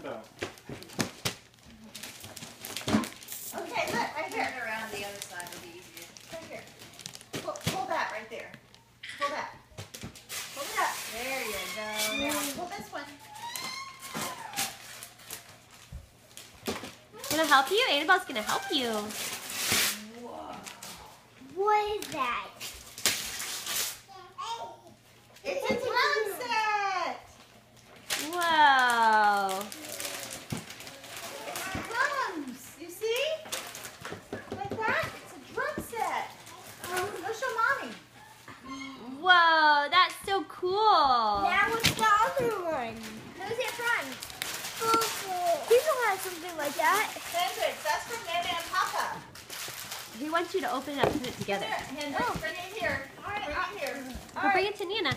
handbell. Okay, look, right here. Turn it around the other side would be easier. Right here. Pull that right there. Pull that. Pull it up. There you go. Now pull this one. Gonna help you? Annabelle's gonna help you. Whoa. What is that? It's a drum set. Whoa. Drums. You see? Like that? It's a drum set. Go show mommy. Whoa, that's so cool. Now what's the other one? Who's it from? People have something like that. Hendrix, that's from Nana and Papa. He wants you to open it up and put it together. Here, Hendrix, bring it here. Bring it here. We'll bring it to Nana.